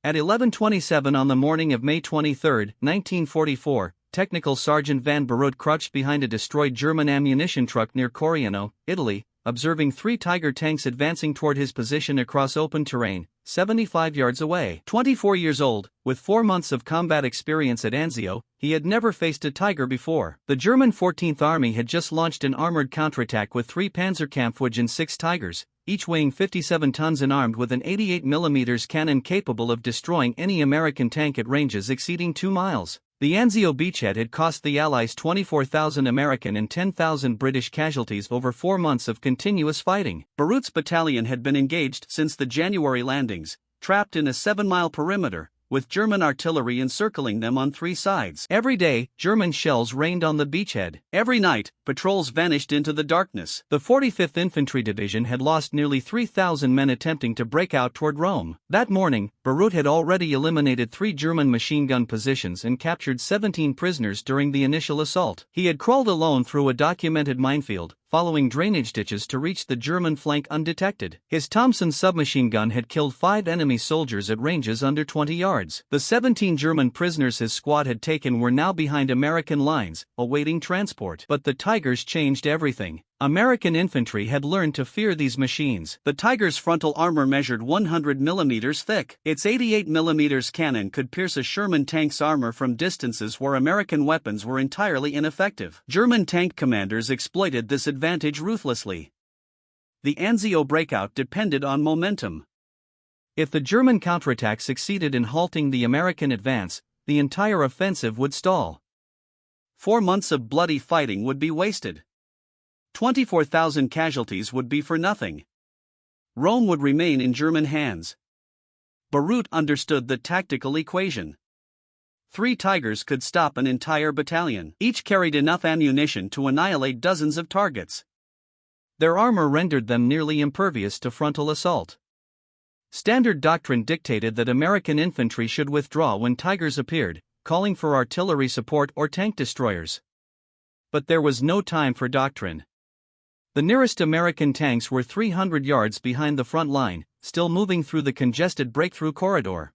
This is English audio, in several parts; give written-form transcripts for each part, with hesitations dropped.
At 11:27 on the morning of May 23, 1944, Technical Sergeant Van Barut crouched behind a destroyed German ammunition truck near Coriano, Italy, observing 3 Tiger tanks advancing toward his position across open terrain, 75 yards away. 24 years old, with 4 months of combat experience at Anzio, he had never faced a Tiger before. The German 14th Army had just launched an armored counterattack with 3 Panzerkampfwagen and 6 Tigers, each weighing 57 tons and armed with an 88mm cannon capable of destroying any American tank at ranges exceeding 2 miles. The Anzio beachhead had cost the Allies 24,000 American and 10,000 British casualties over 4 months of continuous fighting. Barut's battalion had been engaged since the January landings, trapped in a 7-mile perimeter, with German artillery encircling them on 3 sides. Every day, German shells rained on the beachhead. Every night, patrols vanished into the darkness. The 45th Infantry Division had lost nearly 3,000 men attempting to break out toward Rome. That morning, Barut had already eliminated 3 German machine gun positions and captured 17 prisoners during the initial assault. He had crawled alone through a documented minefield, following drainage ditches to reach the German flank undetected. His Thompson submachine gun had killed 5 enemy soldiers at ranges under 20 yards. The 17 German prisoners his squad had taken were now behind American lines, awaiting transport. But the Tigers changed everything. American infantry had learned to fear these machines. The Tiger's frontal armor measured 100 millimeters thick. Its 88 millimeters cannon could pierce a Sherman tank's armor from distances where American weapons were entirely ineffective. German tank commanders exploited this advantage ruthlessly. The Anzio breakout depended on momentum. If the German counterattack succeeded in halting the American advance, the entire offensive would stall. 4 months of bloody fighting would be wasted. 24,000 casualties would be for nothing. Rome would remain in German hands. Barut understood the tactical equation. 3 Tigers could stop an entire battalion. Each carried enough ammunition to annihilate dozens of targets. Their armor rendered them nearly impervious to frontal assault. Standard doctrine dictated that American infantry should withdraw when Tigers appeared, calling for artillery support or tank destroyers. But there was no time for doctrine. The nearest American tanks were 300 yards behind the front line, still moving through the congested breakthrough corridor.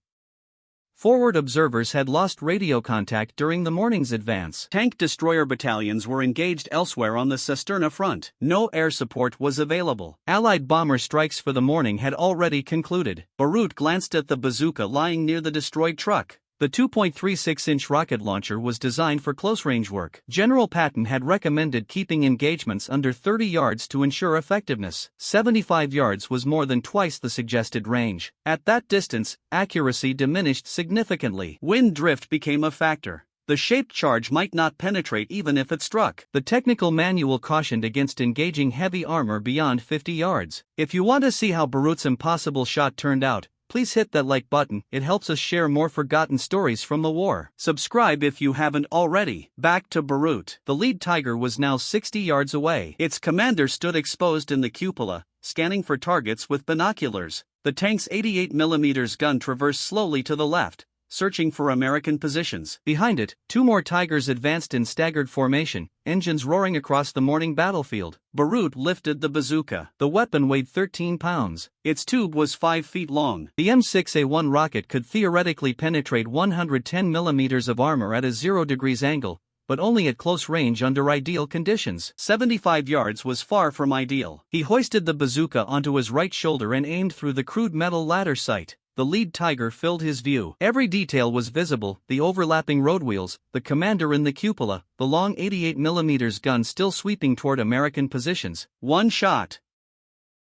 Forward observers had lost radio contact during the morning's advance. Tank destroyer battalions were engaged elsewhere on the Cisterna front. No air support was available. Allied bomber strikes for the morning had already concluded. Barut glanced at the bazooka lying near the destroyed truck. The 2.36-inch rocket launcher was designed for close-range work. General Patton had recommended keeping engagements under 30 yards to ensure effectiveness. 75 yards was more than twice the suggested range. At that distance, accuracy diminished significantly. Wind drift became a factor. The shaped charge might not penetrate even if it struck. The technical manual cautioned against engaging heavy armor beyond 50 yards. If you want to see how Barut's impossible shot turned out, please hit that like button. It helps us share more forgotten stories from the war. Subscribe if you haven't already. Back to Barut. The lead Tiger was now 60 yards away. Its commander stood exposed in the cupola, scanning for targets with binoculars. The tank's 88mm gun traversed slowly to the left, searching for American positions. Behind it, 2 more Tigers advanced in staggered formation, engines roaring across the morning battlefield. Barut lifted the bazooka. The weapon weighed 13 pounds. Its tube was 5 feet long. The M6A1 rocket could theoretically penetrate 110 millimeters of armor at a 0 degrees angle, but only at close range under ideal conditions. 75 yards was far from ideal. He hoisted the bazooka onto his right shoulder and aimed through the crude metal ladder sight. The lead Tiger filled his view. Every detail was visible: the overlapping road wheels, the commander in the cupola, the long 88mm gun still sweeping toward American positions. One shot.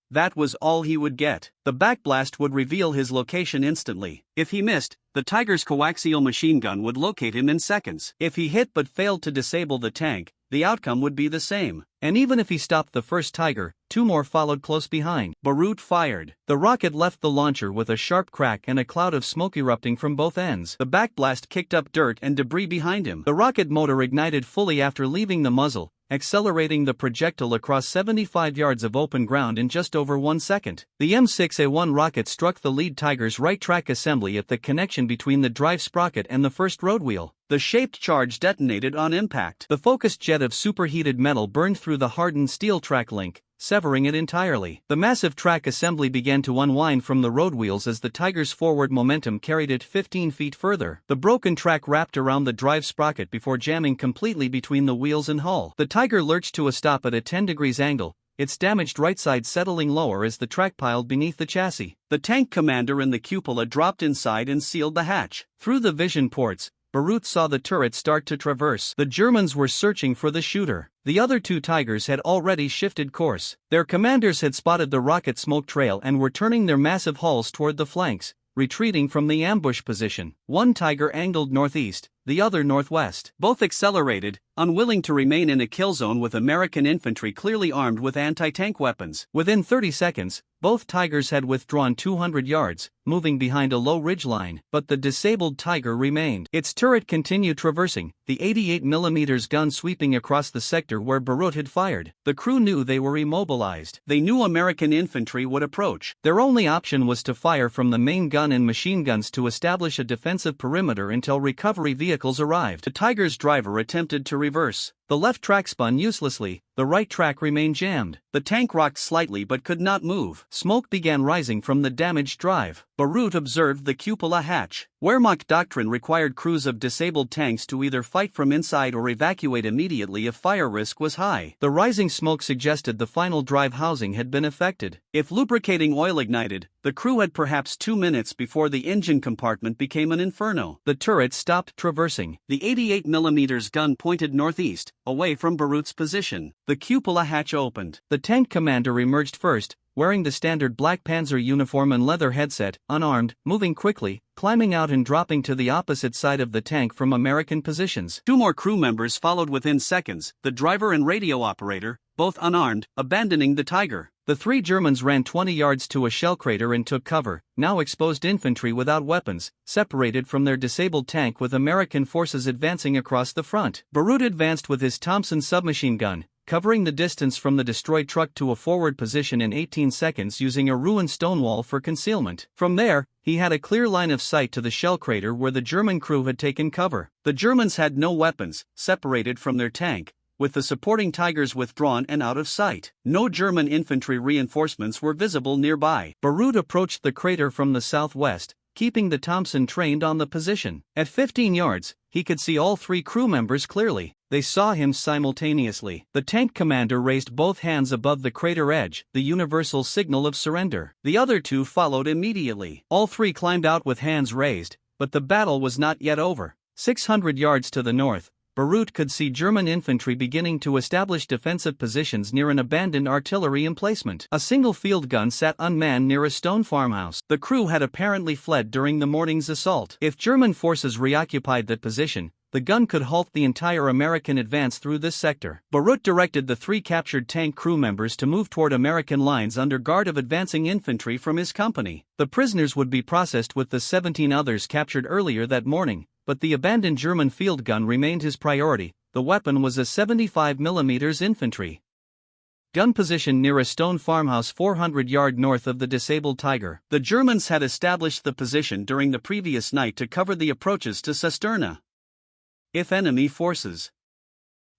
That was all he would get. The backblast would reveal his location instantly. If he missed, the Tiger's coaxial machine gun would locate him in seconds. If he hit but failed to disable the tank, the outcome would be the same. And even if he stopped the first Tiger, 2 more followed close behind. Barut fired. The rocket left the launcher with a sharp crack and a cloud of smoke erupting from both ends. The backblast kicked up dirt and debris behind him. The rocket motor ignited fully after leaving the muzzle, accelerating the projectile across 75 yards of open ground in just over 1 second. The M6A1 rocket struck the lead Tiger's right track assembly at the connection between the drive sprocket and the first road wheel. The shaped charge detonated on impact. The focused jet of superheated metal burned through the hardened steel track link, severing it entirely. The massive track assembly began to unwind from the road wheels as the Tiger's forward momentum carried it 15 feet further. The broken track wrapped around the drive sprocket before jamming completely between the wheels and hull. The Tiger lurched to a stop at a 10-degree angle, its damaged right side settling lower as the track piled beneath the chassis. The tank commander in the cupola dropped inside and sealed the hatch. Through the vision ports, Barut saw the turret start to traverse. The Germans were searching for the shooter. The other two Tigers had already shifted course. Their commanders had spotted the rocket smoke trail and were turning their massive hulls toward the flanks, retreating from the ambush position. One Tiger angled northeast, the other northwest. Both accelerated, unwilling to remain in a kill zone with American infantry clearly armed with anti-tank weapons. Within 30 seconds, both Tigers had withdrawn 200 yards, moving behind a low ridgeline, but the disabled Tiger remained. Its turret continued traversing, the 88mm gun sweeping across the sector where Barut had fired. The crew knew they were immobilized. They knew American infantry would approach. Their only option was to fire from the main gun and machine guns to establish a defensive perimeter until recovery vehicles arrived. The Tiger's driver attempted to reverse. The left track spun uselessly, the right track remained jammed. The tank rocked slightly but could not move. Smoke began rising from the damaged drive. Barut observed the cupola hatch. Wehrmacht doctrine required crews of disabled tanks to either fight from inside or evacuate immediately if fire risk was high. The rising smoke suggested the final drive housing had been affected. If lubricating oil ignited, the crew had perhaps 2 minutes before the engine compartment became an inferno. The turret stopped traversing. The 88mm gun pointed northeast, away from Barut's position. The cupola hatch opened. The tank commander emerged first, wearing the standard black Panzer uniform and leather headset, unarmed, moving quickly, climbing out and dropping to the opposite side of the tank from American positions. 2 more crew members followed within seconds, the driver and radio operator, both unarmed, abandoning the Tiger. The 3 Germans ran 20 yards to a shell crater and took cover, now exposed infantry without weapons, separated from their disabled tank with American forces advancing across the front. Barut advanced with his Thompson submachine gun, covering the distance from the destroyed truck to a forward position in 18 seconds using a ruined stone wall for concealment. From there, he had a clear line of sight to the shell crater where the German crew had taken cover. The Germans had no weapons, separated from their tank, with the supporting Tigers withdrawn and out of sight. No German infantry reinforcements were visible nearby. Barut approached the crater from the southwest, keeping the Thompson trained on the position. At 15 yards, he could see all 3 crew members clearly. They saw him simultaneously. The tank commander raised both hands above the crater edge, the universal signal of surrender. The other 2 followed immediately. All 3 climbed out with hands raised, but the battle was not yet over. 600 yards to the north, Barut could see German infantry beginning to establish defensive positions near an abandoned artillery emplacement. A single field gun sat unmanned near a stone farmhouse. The crew had apparently fled during the morning's assault. If German forces reoccupied that position, the gun could halt the entire American advance through this sector. Barut directed the 3 captured tank crew members to move toward American lines under guard of advancing infantry from his company. The prisoners would be processed with the 17 others captured earlier that morning, but the abandoned German field gun remained his priority. The weapon was a 75mm infantry gun positioned near a stone farmhouse 400 yards north of the disabled Tiger. The Germans had established the position during the previous night to cover the approaches to Cisterna. If enemy forces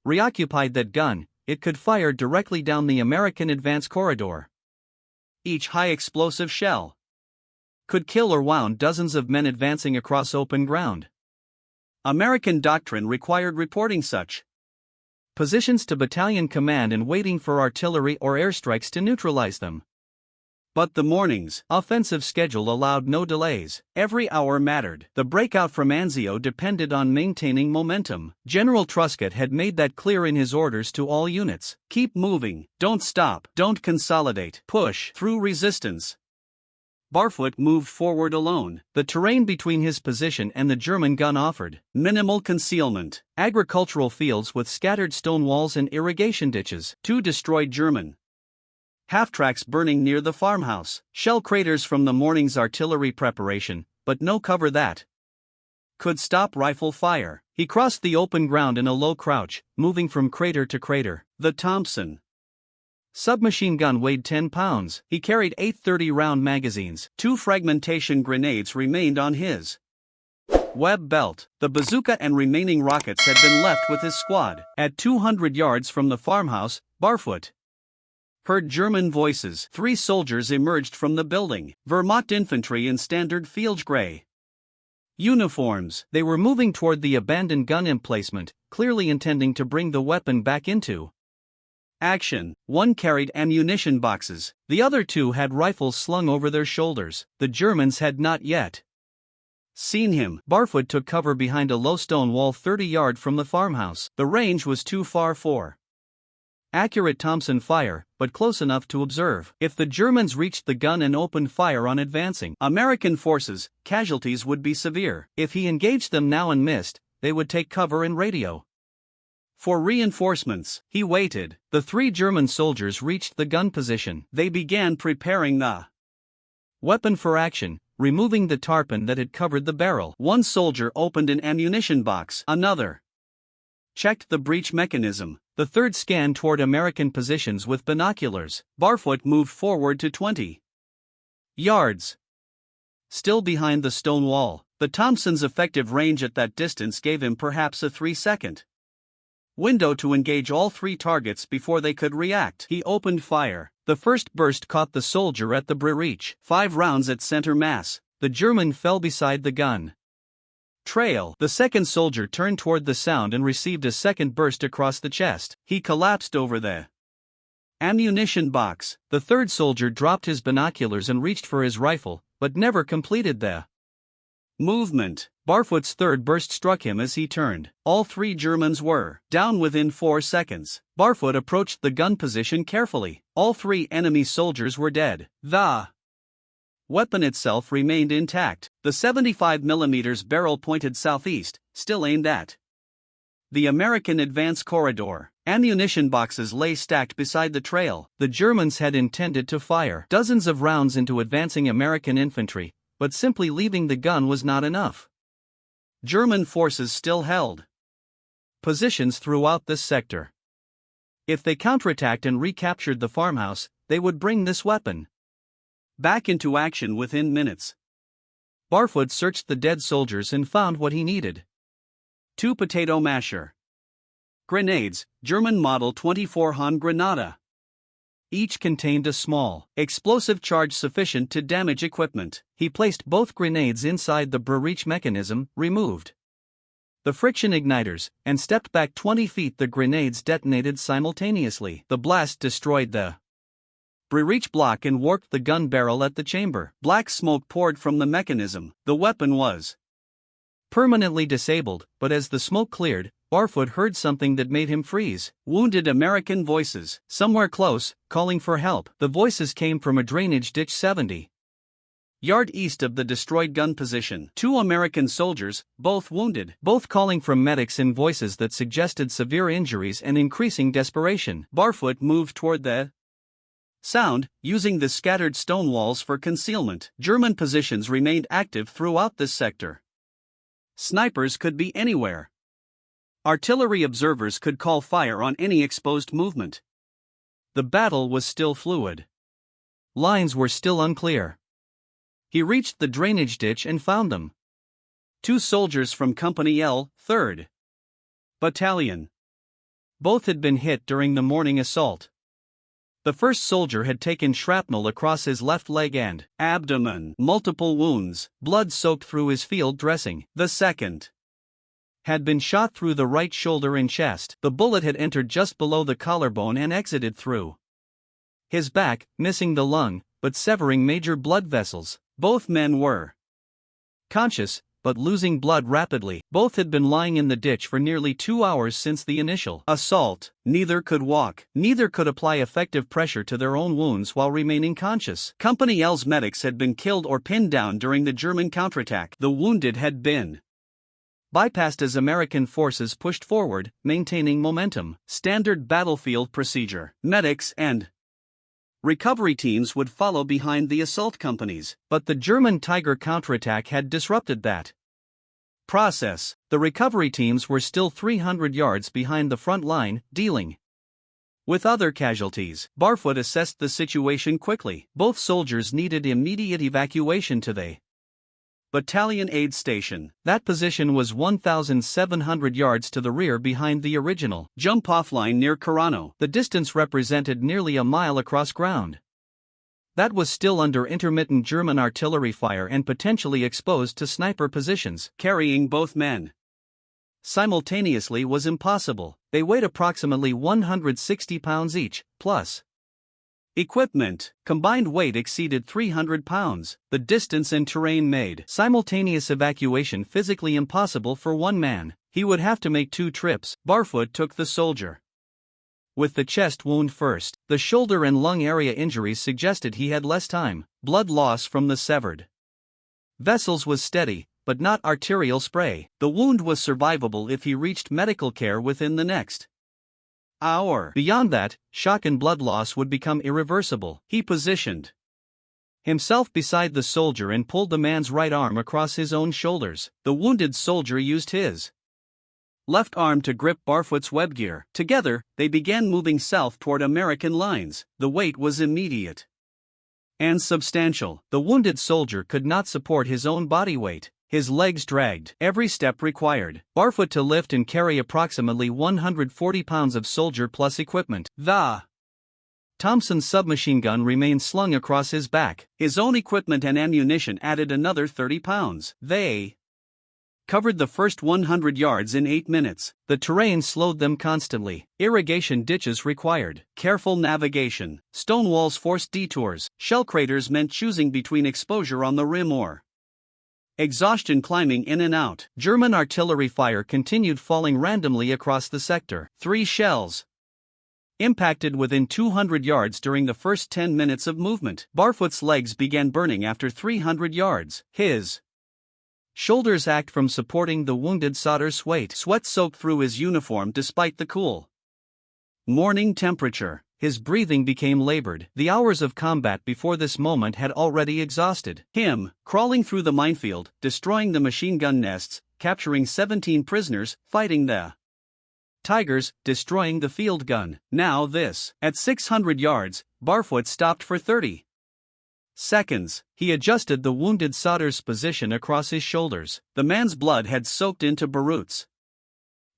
reoccupied that gun, it could fire directly down the American advance corridor. Each high-explosive shell could kill or wound dozens of men advancing across open ground. American doctrine required reporting such positions to battalion command and waiting for artillery or airstrikes to neutralize them. But the morning's offensive schedule allowed no delays. Every hour mattered. The breakout from Anzio depended on maintaining momentum. General Truscott had made that clear in his orders to all units. Keep moving, don't stop, don't consolidate, push through resistance. Barfoot moved forward alone. The terrain between his position and the German gun offered minimal concealment. Agricultural fields with scattered stone walls and irrigation ditches. 2 destroyed German half-tracks burning near the farmhouse. Shell craters from the morning's artillery preparation, but no cover that could stop rifle fire. He crossed the open ground in a low crouch, moving from crater to crater. The Thompson submachine gun weighed 10 pounds. He carried 8 30-round magazines. 2 fragmentation grenades remained on his Webb belt. The bazooka and remaining rockets had been left with his squad. At 200 yards from the farmhouse, Barfoot heard German voices. 3 soldiers emerged from the building. Vermont infantry in standard field gray uniforms. They were moving toward the abandoned gun emplacement, clearly intending to bring the weapon back into action. 1 carried ammunition boxes. The other 2 had rifles slung over their shoulders. The Germans had not yet seen him. Barfoot took cover behind a low stone wall 30 yards from the farmhouse. The range was too far for accurate Thompson fire, but close enough to observe. If the Germans reached the gun and opened fire on advancing American forces, casualties would be severe. If he engaged them now and missed, they would take cover and radio for reinforcements. He waited. The 3 German soldiers reached the gun position. They began preparing the weapon for action, removing the tarpaulin that had covered the barrel. 1 soldier opened an ammunition box. Another checked the breech mechanism. The 3rd scanned toward American positions with binoculars. Barfoot moved forward to 20 yards. Still behind the stone wall, the Thompson's effective range at that distance gave him perhaps a 3-second window to engage all 3 targets before they could react. He opened fire. The first burst caught the soldier at the breech. 5 rounds at center mass. The German fell beside the gun trail. The second soldier turned toward the sound and received a second burst across the chest. He collapsed over the ammunition box. The third soldier dropped his binoculars and reached for his rifle, but never completed the movement. Barfoot's third burst struck him as he turned. All 3 Germans were down within 4 seconds. Barfoot approached the gun position carefully. All 3 enemy soldiers were dead. The weapon itself remained intact. The 75mm barrel pointed southeast, still aimed at the American advance corridor. Ammunition boxes lay stacked beside the trail. The Germans had intended to fire dozens of rounds into advancing American infantry, but simply leaving the gun was not enough. German forces still held positions throughout this sector. If they counterattacked and recaptured the farmhouse, they would bring this weapon back into action within minutes. Barfoot searched the dead soldiers and found what he needed. 2 potato masher grenades, German Model 24 Hand Granate. Each contained a small, explosive charge sufficient to damage equipment. He placed both grenades inside the breech mechanism, removed the friction igniters, and stepped back 20 feet. The grenades detonated simultaneously. The blast destroyed the breech block and warped the gun barrel at the chamber. Black smoke poured from the mechanism. The weapon was permanently disabled, but as the smoke cleared, Barfoot heard something that made him freeze. Wounded American voices, somewhere close, calling for help. The voices came from a drainage ditch 70 yards east of the destroyed gun position. 2 American soldiers, both wounded, both calling for medics in voices that suggested severe injuries and increasing desperation. Barfoot moved toward the sound, using the scattered stone walls for concealment. German positions remained active throughout this sector. Snipers could be anywhere. Artillery observers could call fire on any exposed movement. The battle was still fluid. Lines were still unclear. He reached the drainage ditch and found them. 2 soldiers from Company L, 3rd Battalion. Both had been hit during the morning assault. The first soldier had taken shrapnel across his left leg and abdomen, multiple wounds, blood soaked through his field dressing. The second had been shot through the right shoulder and chest. The bullet had entered just below the collarbone and exited through his back, missing the lung, but severing major blood vessels. Both men were conscious, but losing blood rapidly. Both had been lying in the ditch for nearly 2 hours since the initial assault. Neither could walk. Neither could apply effective pressure to their own wounds while remaining conscious. Company L's medics had been killed or pinned down during the German counterattack. The wounded had been bypassed as American forces pushed forward, maintaining momentum. Standard battlefield procedure. Medics and recovery teams would follow behind the assault companies, but the German Tiger counterattack had disrupted that process. The recovery teams were still 300 yards behind the front line, dealing with other casualties. Barfoot assessed the situation quickly. Both soldiers needed immediate evacuation to the battalion aid station. That position was 1,700 yards to the rear behind the original jump-off line near Carano. The distance represented nearly a mile across ground. That was still under intermittent German artillery fire and potentially exposed to sniper positions. Carrying both men simultaneously was impossible. They weighed approximately 160 pounds each, plus equipment. Combined weight exceeded 300 pounds. The distance and terrain made simultaneous evacuation physically impossible for one man. He would have to make 2 trips. Barfoot took the soldier with the chest wound first. The shoulder and lung area injuries suggested he had less time. Blood loss from the severed vessels was steady, but not arterial spray. The wound was survivable if he reached medical care within the next hour. Beyond that, shock and blood loss would become irreversible. He positioned himself beside the soldier and pulled the man's right arm across his own shoulders. The wounded soldier used his left arm to grip Barfoot's webgear. Together, they began moving south toward American lines. The weight was immediate and substantial. The wounded soldier could not support his own body weight. His legs dragged. Every step required Barfoot to lift and carry approximately 140 pounds of soldier plus equipment. The Thompson's submachine gun remained slung across his back. His own equipment and ammunition added another 30 pounds. They covered the first 100 yards in 8 minutes. The terrain slowed them constantly. Irrigation ditches required careful navigation. Stone walls forced detours. Shell craters meant choosing between exposure on the rim or exhaustion climbing in and out. German artillery fire continued falling randomly across the sector. 3 shells impacted within 200 yards during the first 10 minutes of movement. Barfoot's legs began burning after 300 yards. His shoulders ached from supporting the wounded soldier's weight. Sweat soaked through his uniform despite the cool morning temperature. His breathing became labored. The hours of combat before this moment had already exhausted him. Crawling through the minefield, destroying the machine gun nests, capturing 17 prisoners, fighting the Tigers, destroying the field gun. Now this. At 600 yards, Barfoot stopped for 30 seconds. He adjusted the wounded soldier's position across his shoulders. The man's blood had soaked into Barut's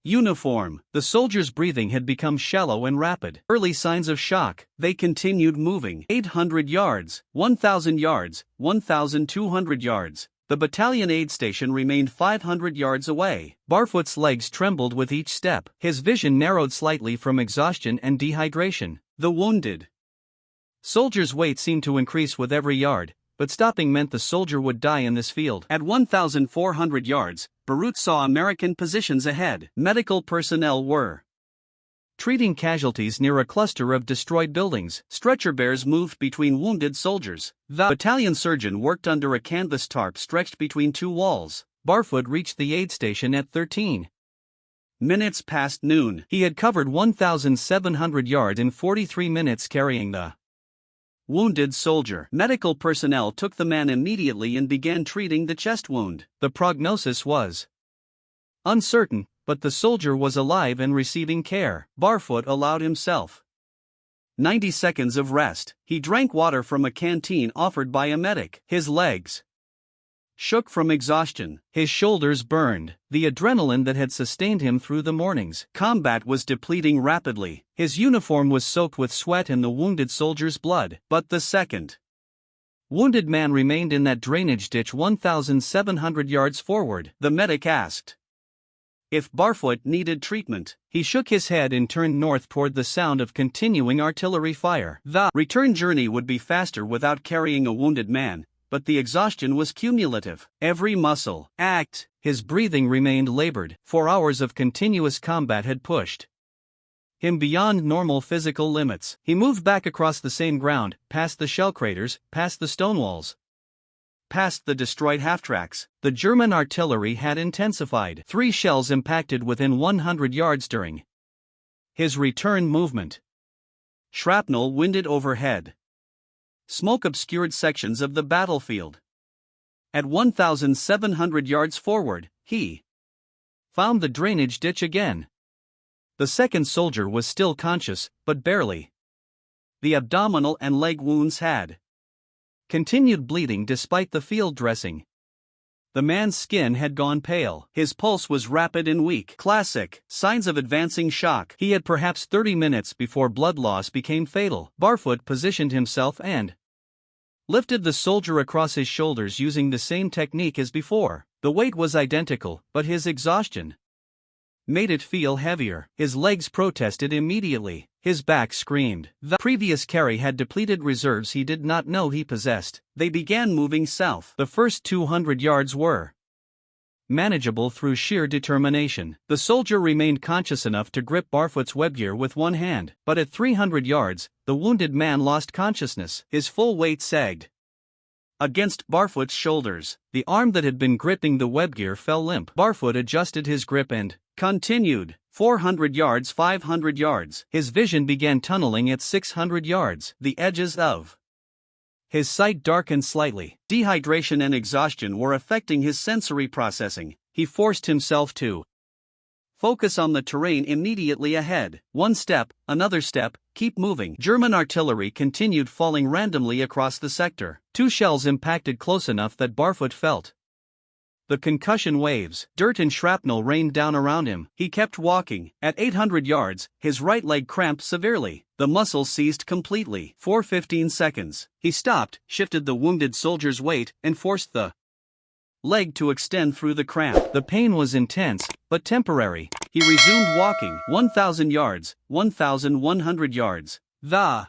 uniform. The soldier's breathing had become shallow and rapid. Early signs of shock. They continued moving. 800 yards, 1,000 yards, 1,200 yards. The battalion aid station remained 500 yards away. Barfoot's legs trembled with each step. His vision narrowed slightly from exhaustion and dehydration. The wounded soldier's weight seemed to increase with every yard, but stopping meant the soldier would die in this field. At 1,400 yards, Barut saw American positions ahead. Medical personnel were treating casualties near a cluster of destroyed buildings. Stretcher bears moved between wounded soldiers. The battalion surgeon worked under a canvas tarp stretched between 2 walls. Barfoot reached the aid station at 13 minutes past noon. He had covered 1,700 yards in 43 minutes carrying the wounded soldier. Medical personnel took the man immediately and began treating the chest wound. The prognosis was uncertain, but the soldier was alive and receiving care. Barfoot allowed himself 90 seconds of rest. He drank water from a canteen offered by a medic. His legs shook from exhaustion. His shoulders burned. The adrenaline that had sustained him through the mornings. Combat was depleting rapidly. His uniform was soaked with sweat and the wounded soldier's blood. But the second wounded man remained in that drainage ditch 1,700 yards forward. The medic asked if Barfoot needed treatment. He shook his head and turned north toward the sound of continuing artillery fire. The return journey would be faster without carrying a wounded man, but the exhaustion was cumulative. Every muscle ached. His breathing remained labored. 4 hours of continuous combat had pushed him beyond normal physical limits. He moved back across the same ground, past the shell craters, past the stone walls, past the destroyed half-tracks. The German artillery had intensified. 3 shells impacted within 100 yards during his return movement. Shrapnel winded overhead. Smoke obscured sections of the battlefield. At 1,700 yards forward, he found the drainage ditch again. The second soldier was still conscious, but barely. The abdominal and leg wounds had continued bleeding despite the field dressing. The man's skin had gone pale. His pulse was rapid and weak. Classic signs of advancing shock. He had perhaps 30 minutes before blood loss became fatal. Barfoot positioned himself and lifted the soldier across his shoulders using the same technique as before. The weight was identical, but his exhaustion made it feel heavier. His legs protested immediately. His back screamed. The previous carry had depleted reserves he did not know he possessed. They began moving south. The first 200 yards were manageable through sheer determination. The soldier remained conscious enough to grip Barfoot's webgear with one hand, but at 300 yards, the wounded man lost consciousness. His full weight sagged against Barfoot's shoulders. The arm that had been gripping the webgear fell limp. Barfoot adjusted his grip and continued. 400 yards, 500 yards. His vision began tunneling at 600 yards. The edges of his sight darkened slightly. Dehydration and exhaustion were affecting his sensory processing. He forced himself to focus on the terrain immediately ahead. One step, another step, keep moving. German artillery continued falling randomly across the sector. 2 shells impacted close enough that Barfoot felt the concussion waves. Dirt and shrapnel rained down around him. He kept walking. At 800 yards, his right leg cramped severely. The muscles seized completely. For 15 seconds, he stopped, shifted the wounded soldier's weight, and forced the leg to extend through the cramp. The pain was intense, but temporary. He resumed walking. 1,000 yards, 1,100 yards. The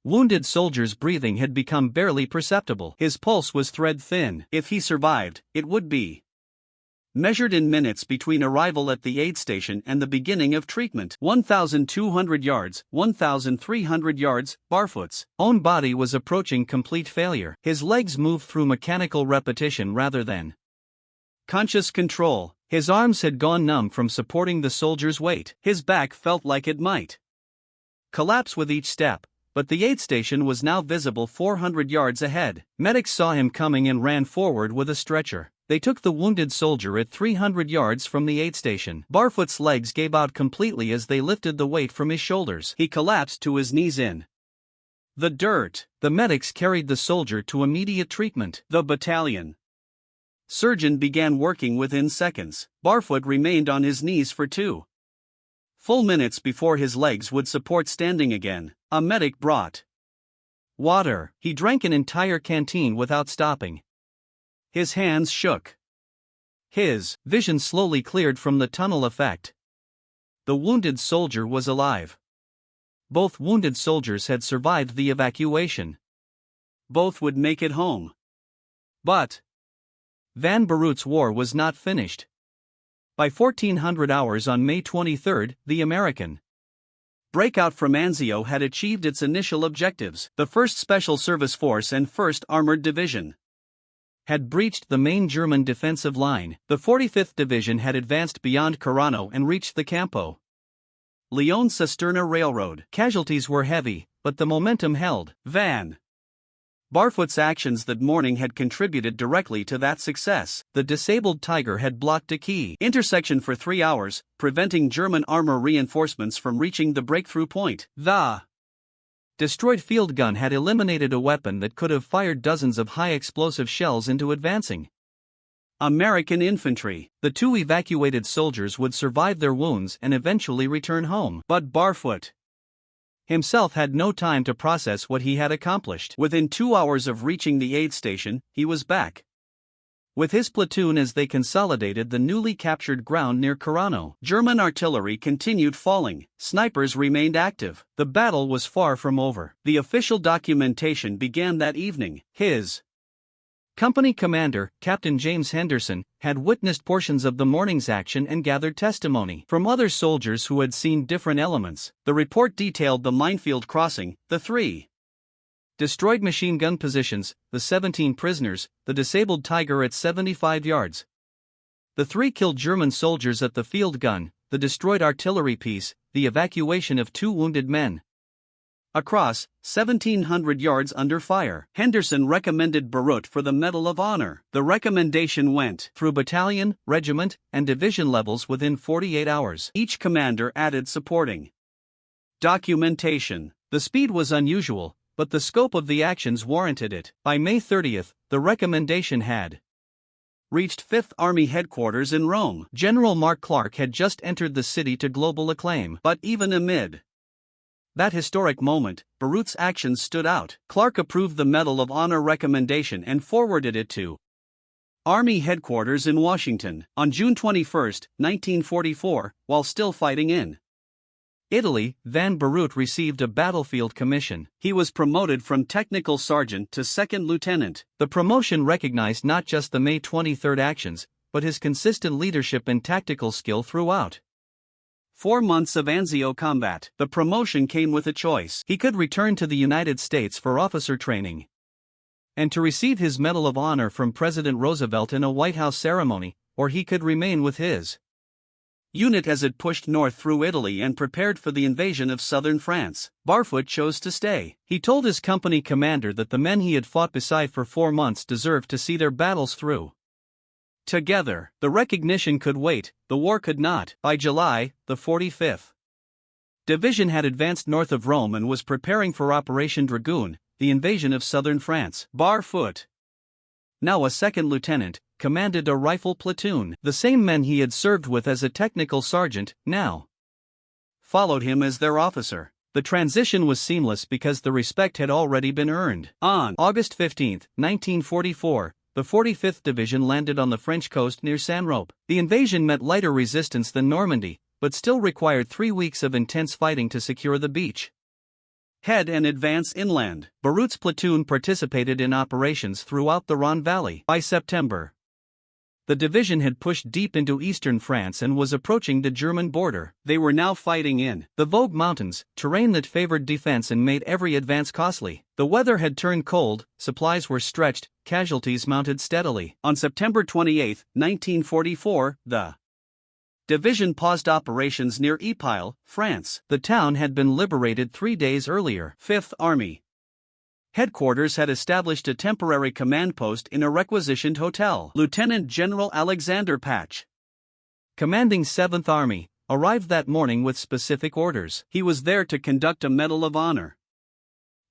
wounded soldier's breathing had become barely perceptible. His pulse was thread thin. If he survived, it would be measured in minutes between arrival at the aid station and the beginning of treatment. 1,200 yards, 1,300 yards. Barfoot's own body was approaching complete failure. His legs moved through mechanical repetition rather than conscious control. His arms had gone numb from supporting the soldier's weight. His back felt like it might collapse with each step. But the aid station was now visible 400 yards ahead. Medics saw him coming and ran forward with a stretcher. They took the wounded soldier at 300 yards from the aid station. Barfoot's legs gave out completely as they lifted the weight from his shoulders. He collapsed to his knees in the dirt. The medics carried the soldier to immediate treatment. The battalion surgeon began working within seconds. Barfoot remained on his knees for 2 full minutes before his legs would support standing again. A medic brought water. He drank an entire canteen without stopping. His hands shook. His vision slowly cleared from the tunnel effect. The wounded soldier was alive. Both wounded soldiers had survived the evacuation. Both would make it home. But Van Berout's war was not finished. By 1400 hours on May 23, the American breakout from Anzio had achieved its initial objectives. The 1st Special Service Force and 1st Armored Division had breached the main German defensive line. The 45th Division had advanced beyond Carano and reached the Campo Leon-Cisterna Railroad. Casualties were heavy, but the momentum held. Van Barfoot's actions that morning had contributed directly to that success. The disabled Tiger had blocked a key intersection for 3 hours, preventing German armor reinforcements from reaching the breakthrough point. The destroyed field gun had eliminated a weapon that could have fired dozens of high-explosive shells into advancing American infantry. The 2 evacuated soldiers would survive their wounds and eventually return home. But Barfoot himself had no time to process what he had accomplished. Within 2 hours of reaching the aid station, he was back with his platoon as they consolidated the newly captured ground near Carano. German artillery continued falling. Snipers remained active. The battle was far from over. The official documentation began that evening. His company commander, Captain James Henderson, had witnessed portions of the morning's action and gathered testimony from other soldiers who had seen different elements. The report detailed the minefield crossing, the 3 destroyed machine gun positions, the 17 prisoners, the disabled Tiger at 75 yards, the 3 killed German soldiers at the field gun, the destroyed artillery piece, the evacuation of 2 wounded men. Across, 1,700 yards under fire. Henderson recommended Berout for the Medal of Honor. The recommendation went through battalion, regiment, and division levels within 48 hours. Each commander added supporting documentation. The speed was unusual, but the scope of the actions warranted it. By May 30, the recommendation had reached Fifth Army headquarters in Rome. General Mark Clark had just entered the city to global acclaim. But even amid that historic moment, Barut's actions stood out. Clark approved the Medal of Honor recommendation and forwarded it to Army headquarters in Washington on June 21, 1944, while still fighting in Italy. Van Barut received a battlefield commission. He was promoted from technical sergeant to second lieutenant. The promotion recognized not just the May 23 actions, but his consistent leadership and tactical skill throughout 4 months of Anzio combat. The promotion came with a choice. He could return to the United States for officer training and to receive his Medal of Honor from President Roosevelt in a White House ceremony, or he could remain with his unit as it pushed north through Italy and prepared for the invasion of southern France. Barfoot chose to stay. He told his company commander that the men he had fought beside for 4 months deserved to see their battles through together. The recognition could wait, the war could not. By July, the 45th Division had advanced north of Rome and was preparing for Operation Dragoon, the invasion of southern France. Barfoot, now a second lieutenant, commanded a rifle platoon. The same men he had served with as a technical sergeant now followed him as their officer. The transition was seamless because the respect had already been earned. On August 15, 1944, the 45th Division landed on the French coast near Saint-Roch. The invasion met lighter resistance than Normandy, but still required 3 weeks of intense fighting to secure the beach head and advance inland. Barut's platoon participated in operations throughout the Rhone Valley. By September, the division had pushed deep into eastern France and was approaching the German border. They were now fighting in the Vosges Mountains, terrain that favored defense and made every advance costly. The weather had turned cold, supplies were stretched, casualties mounted steadily. On September 28, 1944, the division paused operations near Ypres, France. The town had been liberated 3 days earlier. Fifth Army headquarters had established a temporary command post in a requisitioned hotel. Lieutenant General Alexander Patch, commanding 7th Army, arrived that morning with specific orders. He was there to conduct a Medal of Honor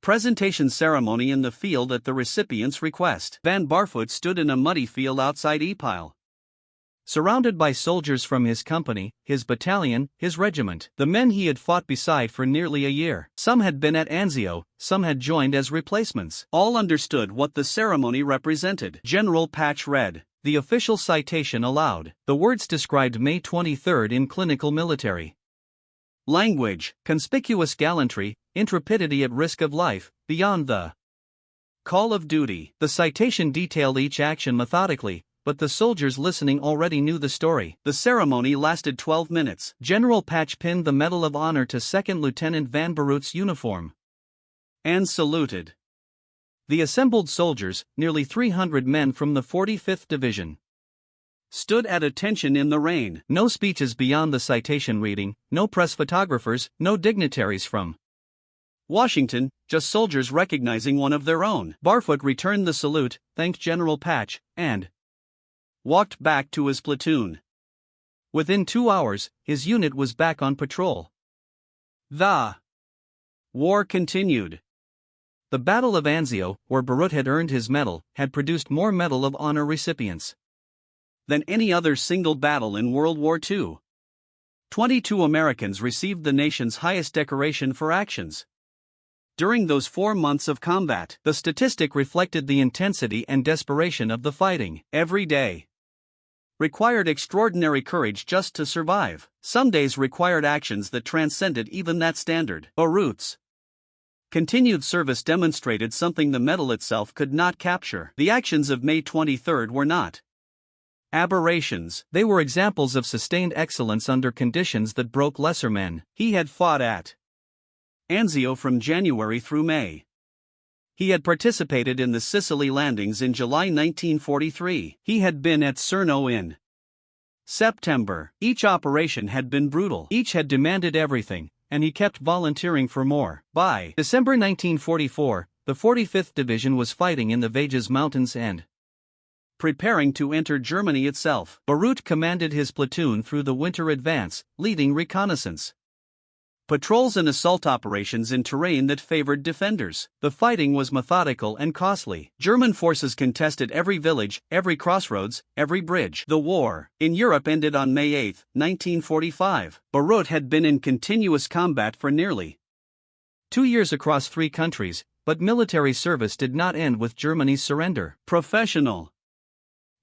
presentation ceremony in the field at the recipient's request. Van Barfoot stood in a muddy field outside Ypres, surrounded by soldiers from his company, his battalion, his regiment, the men he had fought beside for nearly a year. Some had been at Anzio, some had joined as replacements. All understood what the ceremony represented. General Patch read the official citation aloud. The words described May 23 in clinical military language: conspicuous gallantry, intrepidity at risk of life, beyond the call of duty. The citation detailed each action methodically, but the soldiers listening already knew the story. The ceremony lasted 12 minutes. General Patch pinned the Medal of Honor to 2nd Lieutenant Van Barut's uniform and saluted the assembled soldiers, nearly 300 men from the 45th Division, stood at attention in the rain. No speeches beyond the citation reading, no press photographers, no dignitaries from Washington, just soldiers recognizing one of their own. Barfoot returned the salute, thanked General Patch, and walked back to his platoon. Within 2 hours, his unit was back on patrol. The war continued. The Battle of Anzio, where Barut had earned his medal, had produced more Medal of Honor recipients than any other single battle in World War II. 22 Americans received the nation's highest decoration for actions during those 4 months of combat. The statistic reflected the intensity and desperation of the fighting. Every day required extraordinary courage just to survive. Some days required actions that transcended even that standard. Barut's continued service demonstrated something the medal itself could not capture. The actions of May 23 were not aberrations. They were examples of sustained excellence under conditions that broke lesser men. He had fought at Anzio from January through May. He had participated in the Sicily landings in July 1943. He had been at Cerno in September. Each operation had been brutal. Each had demanded everything, and he kept volunteering for more. By December 1944, the 45th Division was fighting in the Vosges Mountains and preparing to enter Germany itself. Barut commanded his platoon through the winter advance, leading reconnaissance patrols and assault operations in terrain that favored defenders. The fighting was methodical and costly. German forces contested every village, every crossroads, every bridge. The war in Europe ended on May 8, 1945. Beirut had been in continuous combat for nearly 2 years across 3 countries, but military service did not end with Germany's surrender. Professional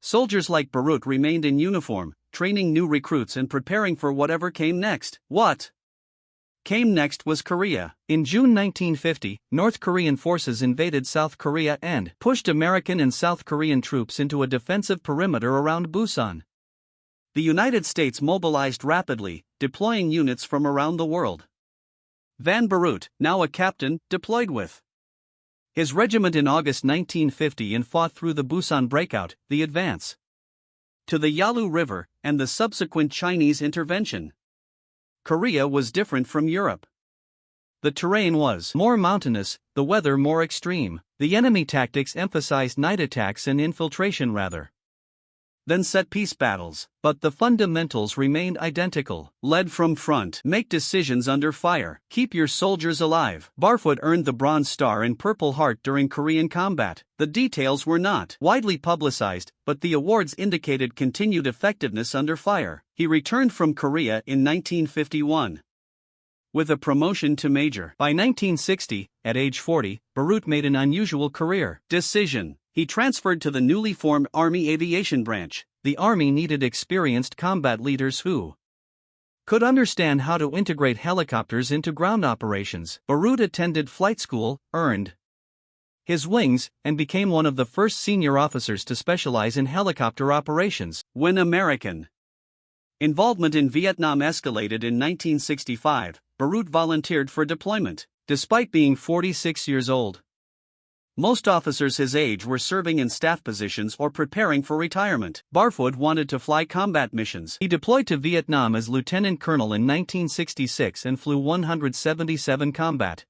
soldiers like Beirut remained in uniform, training new recruits and preparing for whatever came next. What came next was Korea. In June 1950, North Korean forces invaded South Korea and pushed American and South Korean troops into a defensive perimeter around Busan. The United States mobilized rapidly, deploying units from around the world. Van Beirut, now a captain, deployed with his regiment in August 1950 and fought through the Busan breakout, the advance to the Yalu River, and the subsequent Chinese intervention. Korea was different from Europe. The terrain was more mountainous, the weather more extreme. The enemy tactics emphasized night attacks and infiltration rather than set-piece battles, but the fundamentals remained identical. Lead from front, make decisions under fire, keep your soldiers alive. Barfoot earned the Bronze Star and Purple Heart during Korean combat. The details were not widely publicized, but the awards indicated continued effectiveness under fire. He returned from Korea in 1951 with a promotion to major. By 1960, at age 40, Beirut made an unusual career decision. He transferred to the newly formed Army Aviation Branch. The Army needed experienced combat leaders who could understand how to integrate helicopters into ground operations. Beirut attended flight school, earned his wings, and became one of the first senior officers to specialize in helicopter operations. When American involvement in Vietnam escalated in 1965, Beirut volunteered for deployment. Despite being 46 years old, most officers his age were serving in staff positions or preparing for retirement. Barfoot wanted to fly combat missions. He deployed to Vietnam as lieutenant colonel in 1966 and flew 177 combat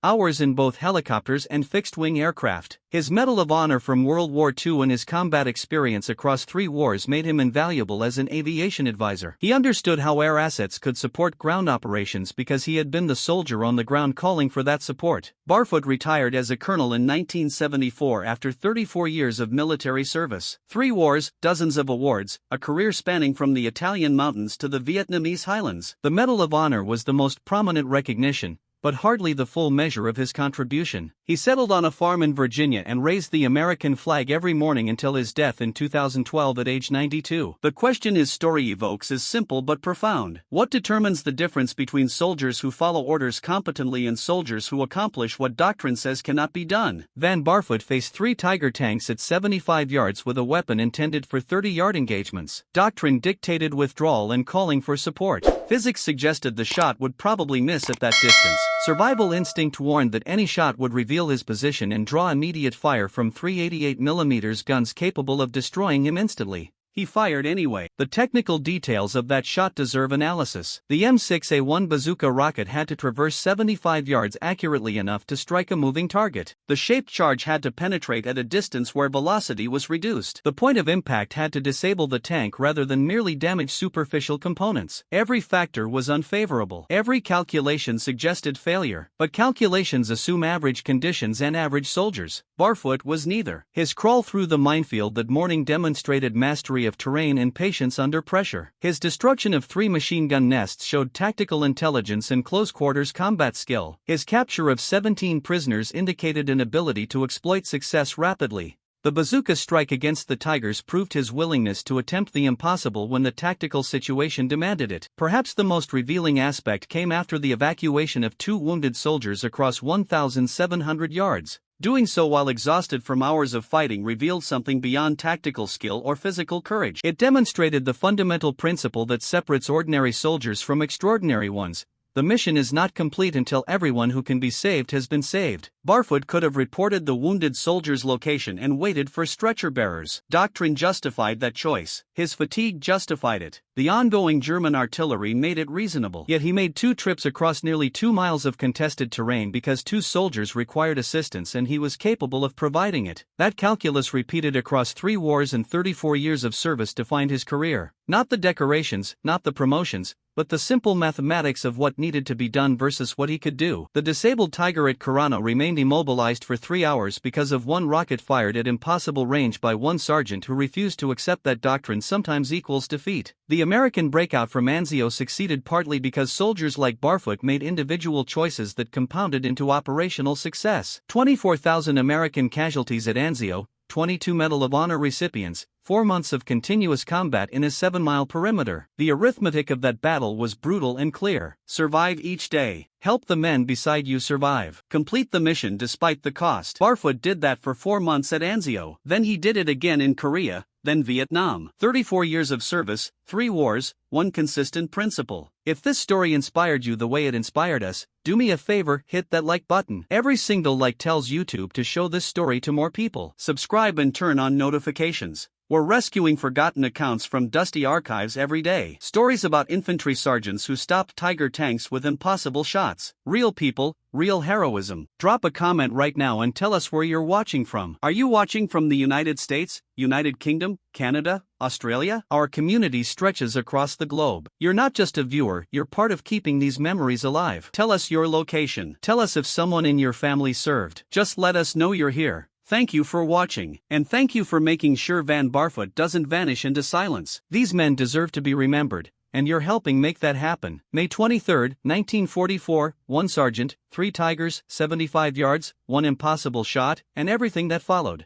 hours in both helicopters and fixed-wing aircraft. His Medal of Honor from World War II and his combat experience across 3 wars made him invaluable as an aviation advisor. He understood how air assets could support ground operations because he had been the soldier on the ground calling for that support. Barfoot retired as a colonel in 1974 after 34 years of military service. 3 wars, dozens of awards, a career spanning from the Italian mountains to the Vietnamese highlands. The Medal of Honor was the most prominent recognition, but hardly the full measure of his contribution. He settled on a farm in Virginia and raised the American flag every morning until his death in 2012 at age 92. The question his story evokes is simple but profound. What determines the difference between soldiers who follow orders competently and soldiers who accomplish what doctrine says cannot be done? Van Barfoot faced 3 Tiger tanks at 75 yards with a weapon intended for 30-yard engagements. Doctrine dictated withdrawal and calling for support. Physics suggested the shot would probably miss at that distance. Survival instinct warned that any shot would reveal his position and draw immediate fire from 388mm guns capable of destroying him instantly. He fired anyway. The technical details of that shot deserve analysis. The M6A1 Bazooka rocket had to traverse 75 yards accurately enough to strike a moving target. The shaped charge had to penetrate at a distance where velocity was reduced. The point of impact had to disable the tank rather than merely damage superficial components. Every factor was unfavorable. Every calculation suggested failure. But calculations assume average conditions and average soldiers. Barfoot was neither. His crawl through the minefield that morning demonstrated mastery of terrain and patience under pressure. His destruction of 3 machine gun nests showed tactical intelligence and close-quarters combat skill. His capture of 17 prisoners indicated an ability to exploit success rapidly. The bazooka strike against the Tigers proved his willingness to attempt the impossible when the tactical situation demanded it. Perhaps the most revealing aspect came after the evacuation of 2 wounded soldiers across 1,700 yards. Doing so while exhausted from hours of fighting revealed something beyond tactical skill or physical courage. It demonstrated the fundamental principle that separates ordinary soldiers from extraordinary ones. The mission is not complete until everyone who can be saved has been saved. Barfoot could have reported the wounded soldier's location and waited for stretcher bearers. Doctrine justified that choice. His fatigue justified it. The ongoing German artillery made it reasonable. Yet he made 2 trips across nearly 2 miles of contested terrain because 2 soldiers required assistance and he was capable of providing it. That calculus repeated across 3 wars and 34 years of service defined his career. Not the decorations, not the promotions, but the simple mathematics of what needed to be done versus what he could do. The disabled Tiger at Carano remained immobilized for 3 hours because of one rocket fired at impossible range by one sergeant who refused to accept that doctrine sometimes equals defeat. The American breakout from Anzio succeeded partly because soldiers like Barfoot made individual choices that compounded into operational success. 24,000 American casualties at Anzio, 22 Medal of Honor recipients, 4 months of continuous combat in a 7-mile perimeter. The arithmetic of that battle was brutal and clear. Survive each day. Help the men beside you survive. Complete the mission despite the cost. Barfoot did that for 4 months at Anzio. Then he did it again in Korea, then Vietnam. 34 years of service, 3 wars, 1 consistent principle. If this story inspired you the way it inspired us, do me a favor, hit that like button. Every single like tells YouTube to show this story to more people. Subscribe and turn on notifications. We're rescuing forgotten accounts from dusty archives every day. Stories about infantry sergeants who stopped Tiger tanks with impossible shots. Real people, real heroism. Drop a comment right now and tell us where you're watching from. Are you watching from the United States, United Kingdom, Canada, Australia? Our community stretches across the globe. You're not just a viewer, you're part of keeping these memories alive. Tell us your location. Tell us if someone in your family served. Just let us know you're here. Thank you for watching, and thank you for making sure Van Barfoot doesn't vanish into silence. These men deserve to be remembered, and you're helping make that happen. May 23, 1944, 1 sergeant, 3 Tigers, 75 yards, 1 impossible shot, and everything that followed.